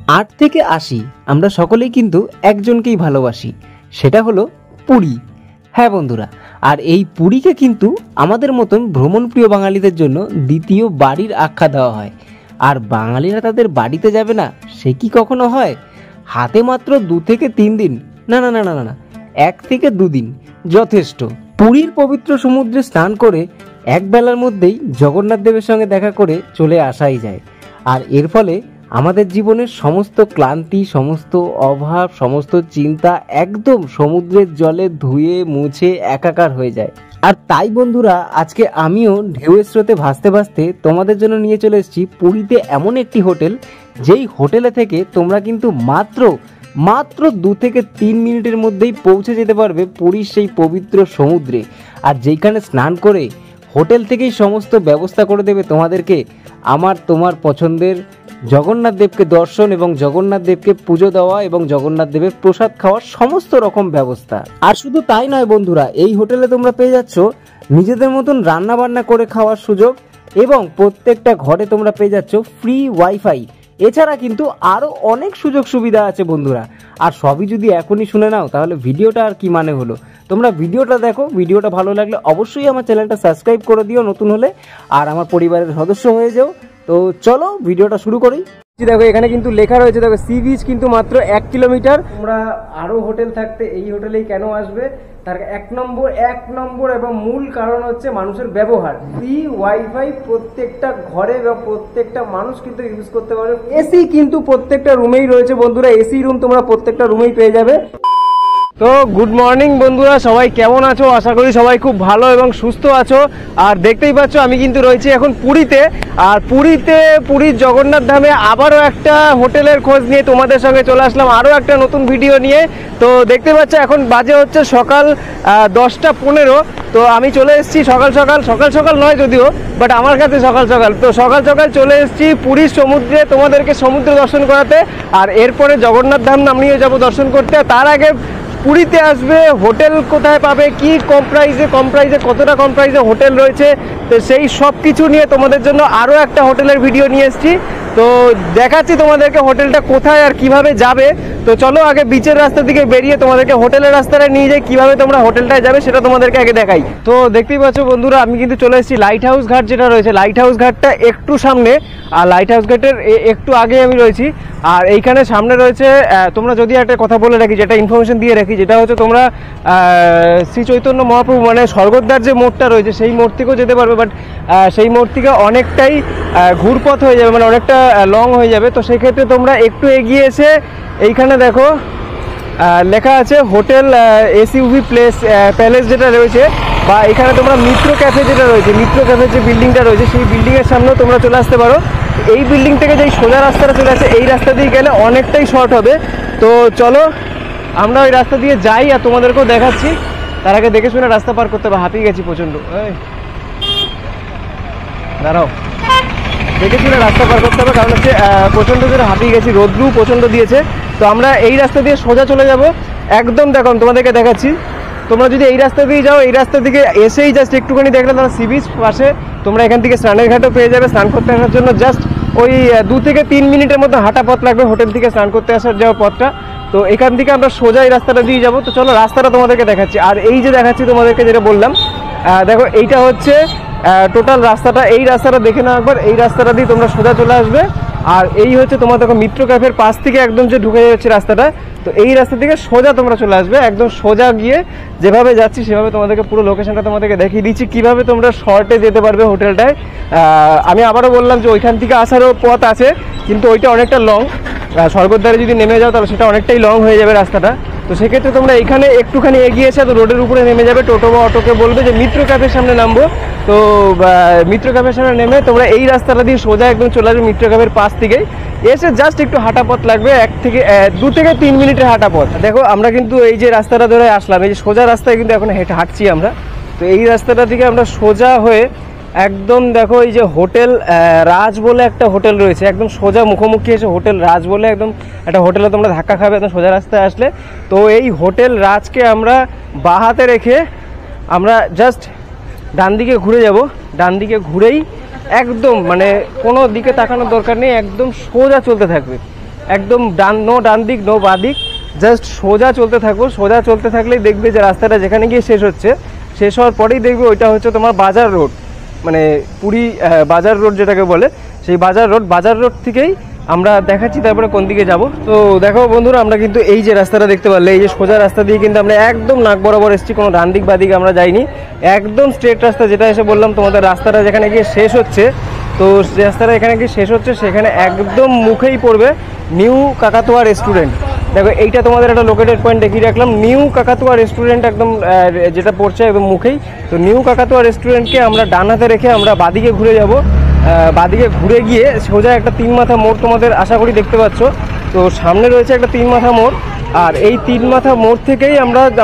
8 থেকে 80 আমরা সকলেই কিন্তু একজনকেই ভালোবাসি, সেটা হলো পুরী। হ্যাঁ বন্ধুরা, আর এই পুরীকে কিন্তু আমাদের মতন ভ্রমণপ্রিয় বাঙালিদের জন্য দ্বিতীয় বাড়ির আখ্যা দেওয়া হয়। আর বাঙালিরা তাদের বাড়িতে যাবে না, সে কি কখনো হয়? হাতে মাত্র 2 থেকে 3 দিন, না না না না না 1 থেকে 2 দিন যথেষ্ট। পুরীর পবিত্র সমুদ্রে স্নান করে এক বেলার মধ্যেই জগন্নাথ দেবের সঙ্গে দেখা করে চলে আসাই যায়। আর এর ফলে আমাদের জীবনের সমস্ত ক্লান্তি, সমস্ত অভাব, সমস্ত চিন্তা একদম সমুদ্রের জলে ধুয়ে মুছে একাকার হয়ে যায়। আর তাই বন্ধুরা, আজকে আমিও ঢেউয়ের স্রোতে ভাসতে ভাসতে তোমাদের জন্য নিয়ে চলে এসেছি পুরীতে এমন একটি হোটেল, যেই হোটেলে থেকে তোমরা কিন্তু মাত্র 2 থেকে 3 মিনিটের মধ্যেই পৌঁছে যেতে পারবে পুরীর সেই পবিত্র সমুদ্রে। আর যেইখানে স্নান করে হোটেল থেকেই সমস্ত ব্যবস্থা করে দেবে তোমাদেরকে তোমার পছন্দের জগন্নাথ দেবকে দর্শন এবং জগন্নাথ দেবকে পুজো দেওয়া এবং জগন্নাথ দেবের প্রসাদ খাওয়ার সমস্ত রকম ব্যবস্থা। আর শুধু তাই নয় বন্ধুরা, এই হোটেলে তোমরা পেয়ে যাচ্ছ নিজেদের মতন রান্না বান্না করে খাওয়ার সুযোগ এবং প্রত্যেকটা ঘরে তোমরা পেয়ে যাচ্ছ ফ্রি ওয়াইফাই। এছাড়া কিন্তু আরও অনেক সুযোগ সুবিধা আছে বন্ধুরা। আর সবই যদি এখনই শুনে নাও তাহলে ভিডিওটা আর কি মানে হলো। তোমরা ভিডিওটা দেখো, ভিডিওটা ভালো লাগলে অবশ্যই আমার চ্যানেলটা সাবস্ক্রাইব করে দিও নতুন হলে, আর আমার পরিবারের সদস্য হয়ে যাও। তো চলো ভিডিওটা শুরু করি। দেখো এখানে কিন্তু লেখা রয়েছে, দেখো সি বিচ কিন্তু মাত্র 1 কিলোমিটার। তোমরা আরও হোটেল থাকতে এই হোটেলেই কেন আসবে, তার এক নম্বর এবং মূল কারণ হচ্ছে মানুষের ব্যবহার। ফ্রি ওয়াইফাই প্রত্যেকটা ঘরে বা প্রত্যেকটা মানুষ কিন্তু ইউজ করতে পারবে। এসি কিন্তু প্রত্যেকটা রুমেই রয়েছে বন্ধুরা, এসি রুম তোমরা প্রত্যেকটা রুমেই পেয়ে যাবে। তো গুড মর্নিং বন্ধুরা, সবাই কেমন আছো? আশা করি সবাই খুব ভালো এবং সুস্থ আছো। আর দেখতেই পাচ্ছ আমি কিন্তু রয়েছি এখন পুরীতে। আর পুরীর জগন্নাথ ধামে আবারও একটা হোটেলের খোঁজ নিয়ে তোমাদের সঙ্গে চলে আসলাম আরও একটা নতুন ভিডিও নিয়ে। তো দেখতে পাচ্ছ এখন বাজে হচ্ছে সকাল 10টা 15। তো আমি চলে এসেছি সকাল নয় যদিও, বাট আমার কাছে সকাল সকাল চলে এসেছি পুরীর সমুদ্রে তোমাদেরকে সমুদ্র দর্শন করাতে। আর এরপরে জগন্নাথ ধাম নামিয়ে যাবো দর্শন করতে। তার আগে পুরীতে আসবে হোটেল কোথায় পাবে, কি কম প্রাইসে কতটা কম প্রাইসে হোটেল রয়েছে, তো সেই সব কিছু নিয়ে তোমাদের জন্য আরও একটা হোটেলের ভিডিও নিয়ে এসেছি। তো দেখাচ্ছি তোমাদেরকে হোটেলটা কোথায় আর কিভাবে যাবে। তো চলো আগে বিচের রাস্তা দিকে বেরিয়ে তোমাদেরকে হোটেলের রাস্তাটা নিয়ে যাই, কিভাবে তোমরা হোটেলটায় যাবে সেটা তোমাদেরকে আগে দেখাই। তো দেখতেই পাচ্ছ বন্ধুরা, আমি কিন্তু চলে এসেছি লাইট হাউস ঘাট যেটা রয়েছে। লাইট হাউস ঘাটটা একটু সামনে, আর লাইট হাউস ঘাটের একটু আগে আমি রয়েছি। আর এইখানে সামনে রয়েছে, তোমরা যদি একটা কথা বলে রাখি, যেটা ইনফরমেশন দিয়ে রাখি, যেটা হচ্ছে তোমরা শ্রী চৈতন্য মহাপ্রভু মানে স্বর্গদ্বার যে মোড়টা রয়েছে সেই মোড় থেকেও যেতে পারবে, বাট সেই মোড় থেকে অনেকটাই ঘুরপথ হয়ে যাবে, মানে অনেকটা লং হয়ে যাবে। তো সেই ক্ষেত্রে তোমরা একটু এগিয়ে এসে এইখানে দেখো লেখা আছে হোটেল এসইউভি প্যালেস যেটা রয়েছে, বা এখানে তোমরা মিত্র ক্যাফে যেটা রয়েছে, মিত্র ক্যাফে যে বিল্ডিংটা রয়েছে সেই বিল্ডিংয়ের সামনেও তোমরা চলে আসতে পারো। এই বিল্ডিং থেকে যেই সোজা রাস্তাটা চলে আসে এই রাস্তা দিয়ে গেলে অনেকটাই শর্ট হবে। তো চলো আমরা ওই রাস্তা দিয়ে যাই আর তোমাদেরকেও দেখাচ্ছি। তার আগে দেখে শুনে রাস্তা পার করতে হবে, হাঁপিয়ে গেছি প্রচণ্ড। দাঁড়াও, দেখে শুনে রাস্তা পার করতে হবে, কারণ হচ্ছে প্রচণ্ড জোরে হাঁপিয়ে গেছি, রোদ্রু প্রচণ্ড দিয়েছে। তো আমরা এই রাস্তা দিয়ে সোজা চলে যাব একদম। দেখো তোমাদেরকে দেখাচ্ছি, তোমরা যদি এই রাস্তা দিয়ে যাও, এই রাস্তা দিকে এসেই জাস্ট একটুখানি দেখলে তোমরা সি বিচ পাশে তোমরা এখান থেকে স্নানের ঘাটও পেয়ে যাবে। স্নান করতে আসার জন্য জাস্ট ওই 2 থেকে 3 মিনিটের মতো হাঁটা পথ লাগবে হোটেল থেকে স্নান করতে আসার যাওয়ার পথটা। তো এখান থেকে আমরা সোজা এই রাস্তাটা দিয়ে যাবো। তো চলো রাস্তাটা তোমাদেরকে দেখাচ্ছি। আর এই যে দেখাচ্ছি তোমাদেরকে যেটা বললাম, দেখো এইটা হচ্ছে টোটাল রাস্তাটা। এই রাস্তাটা দেখে নাও একবার, এই রাস্তাটা দিয়ে তোমরা সোজা চলে আসবে। আর এই হচ্ছে তোমার দেখো মিত্র ক্যাফের পাশ থেকে একদম যে ঢুকে যাচ্ছে রাস্তাটা, তো এই রাস্তা থেকে সোজা তোমরা চলে আসবে। একদম সোজা গিয়ে যেভাবে যাচ্ছি সেভাবে তোমাদেরকে পুরো লোকেশনটা তোমাদেরকে দেখিয়ে দিচ্ছি, কীভাবে তোমরা শর্টে যেতে পারবে হোটেলটায়। আমি আবারও বললাম যে ওইখান থেকে আসারও পথ আছে, কিন্তু ওইটা অনেকটা লং। স্বর্গদ্বারে যদি নেমে যাও তাহলে সেটা অনেকটাই লং হয়ে যাবে রাস্তাটা। তো সেক্ষেত্রে তোমরা এখানে একটুখানি এগিয়ে এসে তো রোডের উপরে নেমে যাবে, টোটো বা অটোকে বলবে যে মিত্র ক্যাফের সামনে নামবো। তো মিত্র ক্যাফের সামনে নেমে তোমরা এই রাস্তাটা দিয়ে সোজা একদম চলে আসবে মিত্র ক্যাফের পাশ থেকেই। এসে জাস্ট একটু হাঁটা পথ লাগবে, 2 থেকে 3 মিনিটের হাঁটা পথ। দেখো আমরা কিন্তু এই যে রাস্তাটা ধরে আসলাম, এই যে সোজা রাস্তায় কিন্তু এখন হাঁটছি আমরা। তো এই রাস্তাটা থেকে আমরা সোজা হয়ে একদম দেখো এই যে হোটেল রাজ বলে একটা হোটেল রয়েছে, একদম সোজা মুখোমুখি এসে হোটেল রাজ বলে একদম একটা হোটেলে তোমরা ধাক্কা খাবে একদম সোজা রাস্তায় আসলে। তো এই হোটেল রাজকে আমরা বাঁ হাতে রেখে আমরা জাস্ট ডান দিকে ঘুরে যাব। ডান দিকে ঘুরেই একদম মানে কোনো দিকে তাকানোর দরকার নেই, একদম সোজা চলতে থাকবে। একদম ডান দিক নো বাঁ দিক, জাস্ট সোজা চলতে থাকো। সোজা চলতে থাকলেই দেখবে যে রাস্তাটা যেখানে গিয়ে শেষ হচ্ছে, শেষ হওয়ার পরেই দেখবে ওইটা হচ্ছে তোমার বাজার রোড, মানে পুরী বাজার রোড যেটাকে বলে, সেই বাজার রোড থেকেই আমরা দেখাচ্ছি তারপরে কোন দিকে যাব। তো দেখো বন্ধুরা, আমরা কিন্তু এই যে রাস্তাটা দেখতে পারলে, এই যে সোজা রাস্তা দিয়ে কিন্তু আমরা একদম নাক বরাবর এসেছি, কোনো ডান দিক বাদিকে আমরা যাইনি, একদম স্ট্রেট রাস্তা, যেটা এসে বললাম তোমাদের রাস্তাটা যেখানে গিয়ে শেষ হচ্ছে। তো যে রাস্তাটা এখানে গিয়ে শেষ হচ্ছে সেখানে একদম মুখেই পড়বে নিউ কাকাতুয়া রেস্টুরেন্ট। দেখো এইটা তোমাদের একটা লোকেটেড পয়েন্ট দেখিয়ে রাখলাম, নিউ কাকাতুয়া রেস্টুরেন্ট একদম যেটা পড়ছে একদম মুখেই। তো নিউ কাকাতুয়া রেস্টুরেন্টকে আমরা ডান হাতে রেখে আমরা বাদিকে ঘুরে যাব। বাদিকে ঘুরে গিয়ে সোজা একটা 3 মাথা মোড় তোমাদের আশা করি দেখতে পাচ্ছ। তো সামনে রয়েছে একটা 3 মাথা মোড়, আর এই 3 মাথা মোড় থেকেই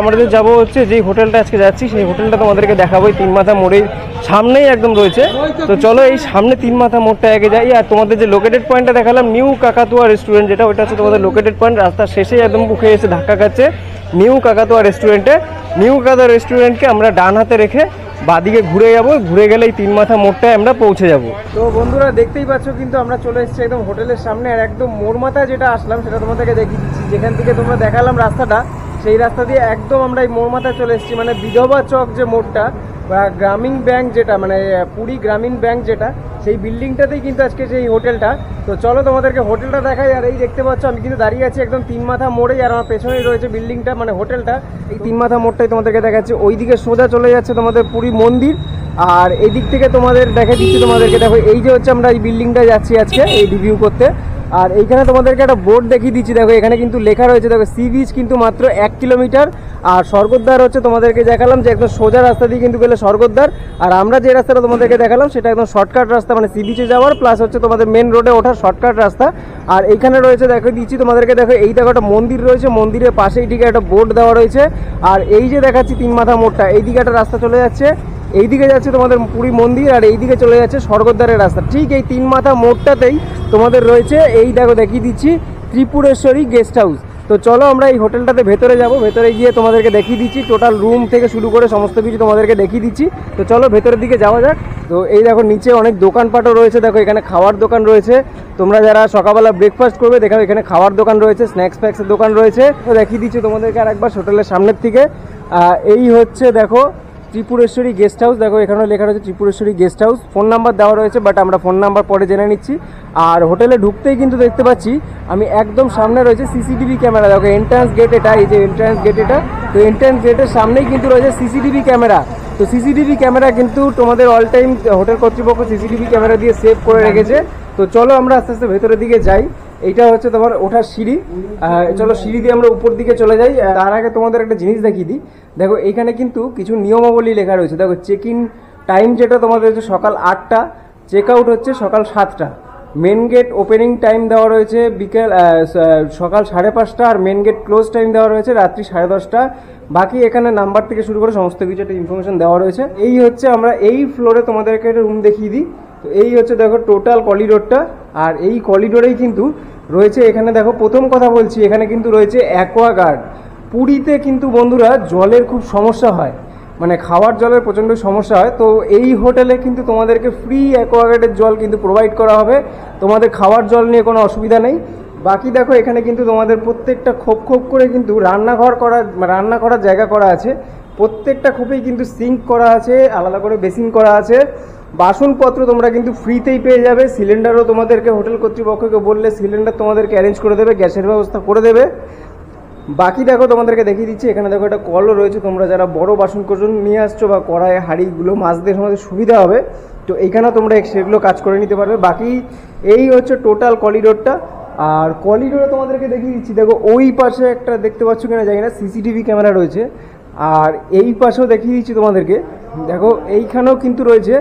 আমাদের যাব হচ্ছে যেই হোটেলটা আজকে যাচ্ছি, সেই হোটেলটা তোমাদেরকে দেখাবো। এই 3 মাথা মোড়ের সামনেই একদম রয়েছে। তো চলো এই সামনে 3 মাথা মোড়টা আগে যাই। আর তোমাদের যে লোকেটেড পয়েন্টটা দেখালাম নিউ কাকাতুয়া রেস্টুরেন্ট, যেটা ওইটা হচ্ছে তোমাদের লোকেটেড পয়েন্ট। রাস্তার শেষেই একদম মুখে এসে ধাক্কা খাচ্ছে নিউ কাকাতুয়া রেস্টুরেন্টে। নিউ কাকাতুয়া রেস্টুরেন্টকে আমরা ডান হাতে রেখে বাদিকে ঘুরে যাব, ঘুরে গেলে এই 3 মাথা মোড়টায় আমরা পৌঁছে যাব। তো বন্ধুরা দেখতেই পাচ্ছ কিন্তু আমরা চলে এসেছি একদম হোটেলের সামনে, আর একদম মোড় মাথায় যেটা আসলাম সেটা তোমাদেরকে দেখিয়ে দিচ্ছি। যেখান থেকে তোমরা দেখালাম রাস্তাটা, সেই রাস্তা দিয়ে একদম আমরা এই মোড় মাথায় চলে এসেছি, মানে বিধবা চক যে মোড়টা বা গ্রামীণ ব্যাংক যেটা, মানে পুরী গ্রামীণ ব্যাংক যেটা, সেই বিল্ডিংটাতেই কিন্তু আজকে সেই হোটেলটা। তো চলো তোমাদেরকে হোটেলটা দেখাই। আর এই দেখতে পাচ্ছ আমি কিন্তু দাঁড়িয়ে আছি একদম 3 মাথা মোড়েই, আর আমার পেছনেই রয়েছে বিল্ডিংটা, মানে হোটেলটা। এই 3 মাথা মোড়টাই তোমাদেরকে দেখাচ্ছি। ওইদিকে সোজা চলে যাচ্ছে তোমাদের পুরী মন্দির, আর এই দিক থেকে তোমাদের দেখা দিচ্ছি তোমাদেরকে। দেখো এই যে হচ্ছে আমরা এই বিল্ডিংটা যাচ্ছি আজকে এই রিভিউ করতে। আর এইখানে তোমাদেরকে একটা বোর্ড দেখিয়ে দিচ্ছি, দেখো এখানে কিন্তু লেখা রয়েছে, দেখো সি বিচ কিন্তু মাত্র 1 কিলোমিটার। আর স্বর্গদ্বার হচ্ছে তোমাদেরকে দেখালাম যে একদম সোজা রাস্তা দিয়ে কিন্তু গেলে স্বর্গদ্বার। আর আমরা যে রাস্তাটা তোমাদেরকে দেখালাম সেটা একদম শর্টকাট রাস্তা, মানে সি বিচে যাওয়ার প্লাস হচ্ছে তোমাদের মেন রোডে ওঠার শর্টকাট রাস্তা। আর এইখানে রয়েছে দেখো দিচ্ছি তোমাদেরকে, দেখো এই দেখো একটা মন্দির রয়েছে, মন্দিরের পাশেই ঠিক একটা বোর্ড দেওয়া রয়েছে। আর এই যে দেখাচ্ছি 3 মাথা মোড়টা, এইদিকে একটা রাস্তা চলে যাচ্ছে, এইদিকে যাচ্ছে তোমাদের পুরী মন্দির, আর এইদিকে চলে যাচ্ছে স্বর্গদ্বারের রাস্তা। ঠিক এই 3 মাথা মোড়টাতেই তোমাদের রয়েছে, এই দেখো দেখিয়ে দিচ্ছি, ত্রিপুরেশ্বরী গেস্ট হাউস। তো চলো আমরা এই হোটেলটাতে ভেতরে যাব, ভেতরে গিয়ে তোমাদেরকে দেখিয়ে দিচ্ছি, টোটাল রুম থেকে শুরু করে সমস্ত কিছু তোমাদেরকে দেখিয়ে দিচ্ছি। তো চলো ভেতরের দিকে যাওয়া যাক। তো এই দেখো নিচে অনেক দোকানপাটও রয়েছে, দেখো এখানে খাওয়ার দোকান রয়েছে, তোমরা যারা সকালবেলা ব্রেকফাস্ট করবে দেখো এখানে খাওয়ার দোকান রয়েছে, স্ন্যাক্স ফ্যাক্সের দোকান রয়েছে। তো দেখিয়ে দিচ্ছি তোমাদেরকে আর একবার হোটেলের সামনের থেকে। এই হচ্ছে দেখো ত্রিপুরেশ্বরী গেস্ট হাউস, দেখো এখানেও লেখা রয়েছে Tripureshwari guest house. Phone number দেওয়া রয়েছে, বাট আমরা ফোন নাম্বার পরে জেনে নিচ্ছি। আর হোটেলে ঢুকতেই কিন্তু দেখতে পাচ্ছি আমি একদম সামনে রয়েছে সিসিটিভি ক্যামেরা। দেখো এন্ট্রান্স গেট এটা, এই যে এন্ট্রান্স গেট এটা। তো এন্ট্রান্স গেটের সামনেই কিন্তু রয়েছে সিসিটিভি ক্যামেরা। তো সিসিটিভি ক্যামেরা কিন্তু তোমাদের অল টাইম হোটেল কর্তৃপক্ষ সিসিটিভি ক্যামেরা দিয়ে সেভ করে রেখেছে। তো চলো আমরা আস্তে আস্তে ভেতরের দিকে যাই। এইটা হচ্ছে তোমার ওঠার সিঁড়ি, চলো সিঁড়ি দিয়ে আমরা উপর দিকে চলে যাই। তার আগে তোমাদের একটা জিনিস দেখিয়ে দিই, দেখো এইখানে কিন্তু কিছু নিয়মাবলী লেখা রয়েছে। দেখো চেক ইন টাইম যেটা তোমাদের হচ্ছে সকাল 8টা, চেক আউট হচ্ছে সকাল 7টা, মেন গেট ওপেনিং টাইম দেওয়া রয়েছে বিকেল সকাল 5:30, আর মেন গেট ক্লোজ টাইম দেওয়া রয়েছে রাত্রি 10:30। বাকি এখানে নাম্বার থেকে শুরু করে সমস্ত কিছু একটা ইনফরমেশন দেওয়া রয়েছে। এই হচ্ছে আমরা এই ফ্লোরে তোমাদেরকে একটা রুম দেখিয়ে দিই। তো এই হচ্ছে দেখো টোটাল করিডোরটা, আর এই করিডোরেই কিন্তু রয়েছে, এখানে দেখো প্রথম কথা বলছি, এখানে কিন্তু রয়েছে অ্যাকোয়াগার্ড। পুরীতে কিন্তু বন্ধুরা জলের খুব সমস্যা হয়, মানে খাওয়ার জলের প্রচণ্ড সমস্যা হয়। তো এই হোটেলে কিন্তু তোমাদেরকে ফ্রি অ্যাকোয়াগার্ডের জল কিন্তু প্রোভাইড করা হবে, তোমাদের খাওয়ার জল নিয়ে কোনো অসুবিধা নেই। বাকি দেখো এখানে কিন্তু তোমাদের প্রত্যেকটা খোপ খোপ করে কিন্তু রান্না করার জায়গা করা আছে, প্রত্যেকটা খোপেই কিন্তু সিঙ্ক করা আছে, আলাদা করে বেসিন করা আছে। বাসনপত্র তোমরা কিন্তু ফ্রিতেই পেয়ে যাবে। সিলিন্ডারও তোমাদেরকে হোটেল কর্তৃপক্ষকে বললে সিলিন্ডার তোমাদেরকে অ্যারেঞ্জ করে দেবে, গ্যাসের ব্যবস্থা করে দেবে। বাকি দেখো তোমাদেরকে দেখিয়ে দিচ্ছি, এখানে দেখো একটা কলও রয়েছে, তোমরা যারা বড় বাসন কোসন নিয়ে আসছো বা কড়াই হাঁড়িগুলো মাজতে তোমাদের সুবিধা হবে, তো এইখানেও তোমরা সেগুলো কাজ করে নিতে পারবে। বাকি এই হচ্ছে টোটাল করিডোরটা। আর করিডোরে তোমাদেরকে দেখিয়ে দিচ্ছি, দেখো ওই পাশে একটা দেখতে পাচ্ছ কিনা জানি না সিসিটিভি ক্যামেরা রয়েছে, আর এই পাশেও দেখিয়ে দিচ্ছি তোমাদেরকে, দেখো এইখানেও কিন্তু রয়েছে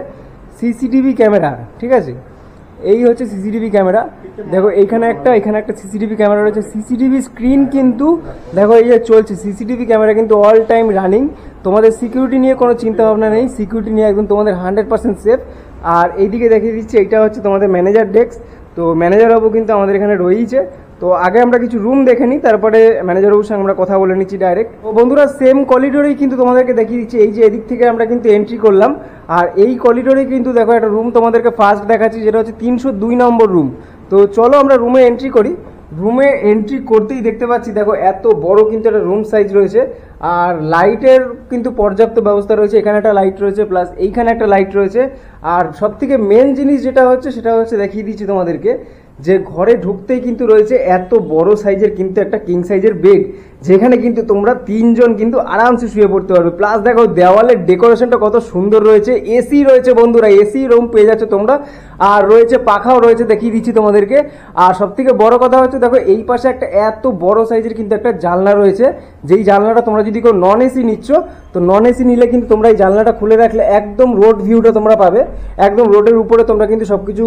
সিসিটিভি ক্যামেরা। ঠিক আছে, এই হচ্ছে সিসিটিভি ক্যামেরা। দেখো এখানে একটা সিসিটিভি ক্যামেরা রয়েছে। সিসিটিভি স্ক্রিন কিন্তু দেখো এই যে চলছে, সিসিটিভি ক্যামেরা কিন্তু অল টাইম রানিং। তোমাদের সিকিউরিটি নিয়ে কোনো চিন্তা ভাবনা নেই, সিকিউরিটি নিয়ে একদম তোমাদের 100% সেফ। আর এইদিকে দেখিয়ে দিচ্ছি, এইটা হচ্ছে তোমাদের ম্যানেজার ডেস্ক। তো ম্যানেজার বাবু কিন্তু আমাদের এখানে রয়েছে। তো আগে আমরা কিছু রুম দেখে নিই, তারপরে ম্যানেজার বাবুর সঙ্গে আমরা কথা বলে নিচ্ছি ডাইরেক্ট। তো বন্ধুরা সেম করিডোরেই কিন্তু তোমাদেরকে দেখিয়ে দিচ্ছি, এই যে এদিক থেকে আমরা কিন্তু এন্ট্রি করলাম, আর এই করিডোরে কিন্তু দেখো একটা রুম তোমাদেরকে ফার্স্ট দেখাচ্ছি, যেটা হচ্ছে 302 নম্বর রুম। তো চলো আমরা রুমে এন্ট্রি করি। রুমে এন্ট্রি করতেই দেখতে পাচ্ছি দেখো এত বড় কিন্তু একটা রুম সাইজ রয়েছে, আর লাইটের কিন্তু পর্যাপ্ত ব্যবস্থা রয়েছে। এখানে একটা লাইট রয়েছে, প্লাস এইখানে একটা লাইট রয়েছে। আর সব থেকে মেন জিনিস যেটা হচ্ছে সেটা হচ্ছে দেখিয়ে দিচ্ছি তোমাদেরকে, যে ঘরে ঢুকতেই কিন্তু রয়েছে এত বড় সাইজের কিন্তু একটা কিং সাইজের বেড, যেখানে কিন্তু তোমরা 3 জন কিন্তু আরামসে শুয়ে পড়তে পারবে। প্লাস দেখো দেওয়ালের ডেকোরেশনটা কত সুন্দর রয়েছে, এসি রয়েছে বন্ধুরা, এসি রুম পেয়ে যাচ্ছ তোমরা, আর রয়েছে পাখাও রয়েছে, দেখিয়ে দিচ্ছি তোমাদেরকে। আর সব থেকে বড় কথা হচ্ছে দেখো এই পাশে একটা এত বড় সাইজের কিন্তু একটা জানলা রয়েছে, যেই জানলাটা তোমরা যদি কেউ নন এসি নিচ্ছ, তো নন এসি নিলে কিন্তু তোমরা এই জানলাটা খুলে রাখলে একদম রোড ভিউটা তোমরা পাবে, একদম রোডের উপরে তোমরা কিন্তু সবকিছু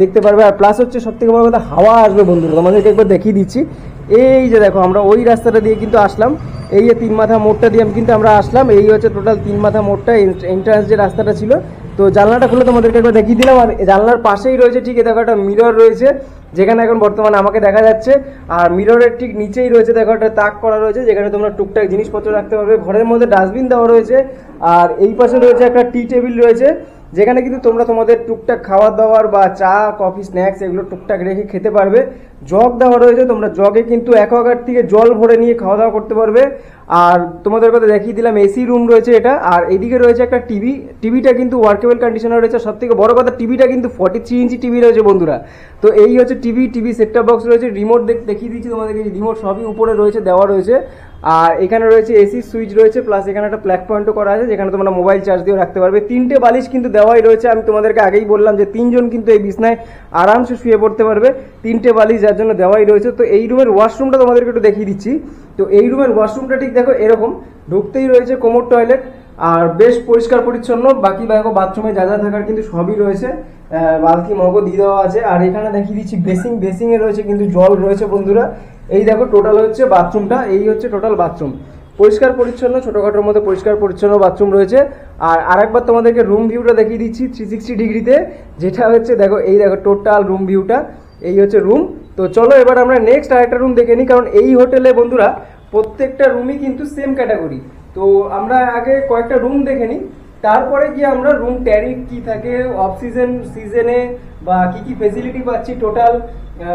দেখতে পারবে। আর প্লাস হচ্ছে সব থেকে বড় কথা, হাওয়া আসবে বন্ধুরা, তোমাদেরকে একবার দেখিয়ে দিচ্ছি। এই যে দেখো আমরা ওই রাস্তাটা দিয়ে কিন্তু আসলাম, এই যে 3 মাথা মোড়টা দিয়ে কিন্তু আমরা আসলাম, এই হচ্ছে টোটাল 3 মাথা মোড়টা এন্ট্রান্স যে রাস্তাটা ছিল। তো জানলাটা খুলে তোমাদেরকে একবার দেখিয়ে দিলাম। আর জানলার পাশেই রয়েছে ঠিক দেখো একটা মিরর রয়েছে, যেখানে এখন বর্তমানে আমাকে দেখা যাচ্ছে। আর মিররের ঠিক নিচেই রয়েছে দেখো একটা তাক করা রয়েছে, যেখানে তোমরা টুকটাক জিনিসপত্র রাখতে পারবে। ঘরের মধ্যে ডাস্টবিন দেওয়া রয়েছে, আর এই পাশে রয়েছে একটা টি টেবিল রয়েছে, যেখানে কিন্তু তোমরা তোমাদের টুকটাক খাবার দাবার বা চা কফি স্ন্যাক্স এগুলো টুকটাক রেখে খেতে পারবে। জগ দেওয়া রয়েছে, তোমরা জগে কিন্তু অ্যাকোয়াগার্ড থেকে জল ভরে নিয়ে খাওয়া দাওয়া করতে পারবে। আর তোমাদের কথা দেখিয়ে দিলাম, এসি রুম রয়েছে এটা। আর এদিকে রয়েছে একটা টিভি, টিভিটা কিন্তু ওয়ার্কেবল কন্ডিশনার রয়েছে। সব থেকে বড় কথা, টিভিটা কিন্তু 43 ইঞ্চি টিভি রয়েছে বন্ধুরা। তো এই হচ্ছে টিভি সেটটপ বক্স রয়েছে, রিমোট দেখিয়ে দিচ্ছি তোমাদেরকে, রিমোট সবই উপরে রয়েছে, দেওয়া রয়েছে। আর এখানে রয়েছে এসি সুইচ রয়েছে, প্লাস এখানে একটা প্লাগ পয়েন্টও করা আছে, যেখানে তোমরা মোবাইল চার্জ দিয়েও রাখতে পারবে। 3টে বালিশ কিন্তু দেওয়াই রয়েছে, আমি তোমাদেরকে আগেই বললাম যে 3 জন কিন্তু এই বিছনায় আরামসে শুয়ে পড়তে পারবে, 3টে বালিশ যার জন্য দেওয়াই রয়েছে। তো এই রুমের ওয়াশরুমটা তোমাদেরকে একটু দেখিয়ে দিচ্ছি। তো এই রুমের ওয়াশরুমটা ঠিক দেখো এরকম, ঢুকতেই রয়েছে কোমর টয়লেট, আর বেশ পরিষ্কার পরিচ্ছন্ন। বাকি দেখো বাথরুমে যা যা থাকার কিন্তু সবই রয়েছে, বালতি মগও দিয়ে দেওয়া আছে। আর এখানে দেখিয়ে দিচ্ছি বেসিং এ রয়েছে কিন্তু জল রয়েছে বন্ধুরা। এই দেখো টোটাল হচ্ছে বাথরুমটা, এই হচ্ছে টোটাল বাথরুম, পরিষ্কার পরিচ্ছন্ন, ছোটখাটোর মধ্যে পরিষ্কার পরিচ্ছন্ন বাথরুম রয়েছে। আর আরেকবার তোমাদেরকে রুম ভিউটা দেখিয়ে দিচ্ছি 360 ডিগ্রিতে, যেটা হচ্ছে দেখো এই দেখো টোটাল রুম ভিউটা, এই হচ্ছে রুম। তো চলো এবার আমরা নেক্সট আরেকটা রুম দেখে নিই, কারণ এই হোটেলে বন্ধুরা প্রত্যেকটা রুমই কিন্তু সেম ক্যাটাগরি। তো আমরা আগে কয়েকটা রুম দেখে নিই, তারপরে গিয়ে আমরা রুম ট্যারিফ কি থাকে, অফ সিজনে বা কি কি ফেসিলিটি পাচ্ছি, টোটাল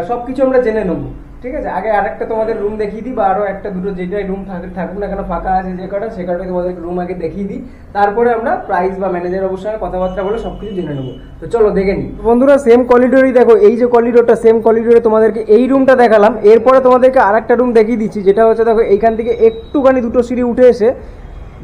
সবকিছু আমরা জেনে নেবো। ঠিক আছে, আগে আরেকটা তোমাদের রুম দেখিয়ে দিই, বা আরো একটা দুটো যেটাই রুম থাকুক না কেন ফাঁকা আছে যে কটা, সে কটা তোমাদের রুম আগে দেখিয়ে দিই, তারপরে আমরা প্রাইস বা ম্যানেজার অবশ্যই সঙ্গে কথাবার্তা বলে সবকিছু জেনে নেবো। তো চলো দেখে নিই বন্ধুরা। সেম করিডোরই দেখো, এই যে করিডোরটা, সেম করিডোরে তোমাদেরকে এই রুমটা দেখালাম। এরপরে তোমাদেরকে আরেকটা রুম দেখিয়ে দিচ্ছি, যেটা হচ্ছে দেখো এইখান থেকে একটুখানি দুটো সিঁড়ি উঠে এসে,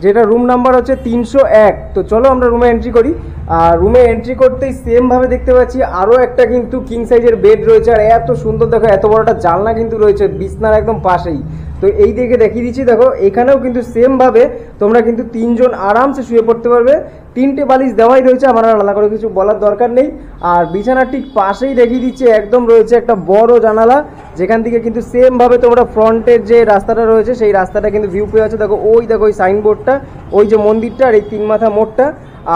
যেটা রুম নাম্বার হচ্ছে 301। তো চলো আমরা রুমে এন্ট্রি করি। আর রুমে এন্ট্রি করতেই সেম ভাবে দেখতে পাচ্ছি আরো একটা কিন্তু কিং সাইজের বেড রয়েছে, আর এত সুন্দর দেখো, এত বড় একটা জানলা কিন্তু রয়েছে বিছনার একদম পাশেই। তো এই দিকে দেখিয়ে দিচ্ছি দেখো, এখানেও কিন্তু সেম ভাবে তোমরা কিন্তু 3 জন আরামসে শুয়ে পড়তে পারবে। 3টে বালিশ দেওয়াই রয়েছে, আমার আলাদা করে কিছু বলার দরকার নেই। আর বিছানার ঠিক পাশেই দেখিয়ে দিচ্ছে একদম রয়েছে একটা বড় জানালা, যেখান থেকে কিন্তু সেম ভাবে তোমরা ফ্রন্টের যে রাস্তাটা রয়েছে সেই রাস্তাটা কিন্তু ভিউ পেয়ে যাচ্ছে। দেখো ওই দেখো ওই সাইনবোর্ডটা, ওই যে মন্দিরটা, আর এই 3 মাথা মোড়টা।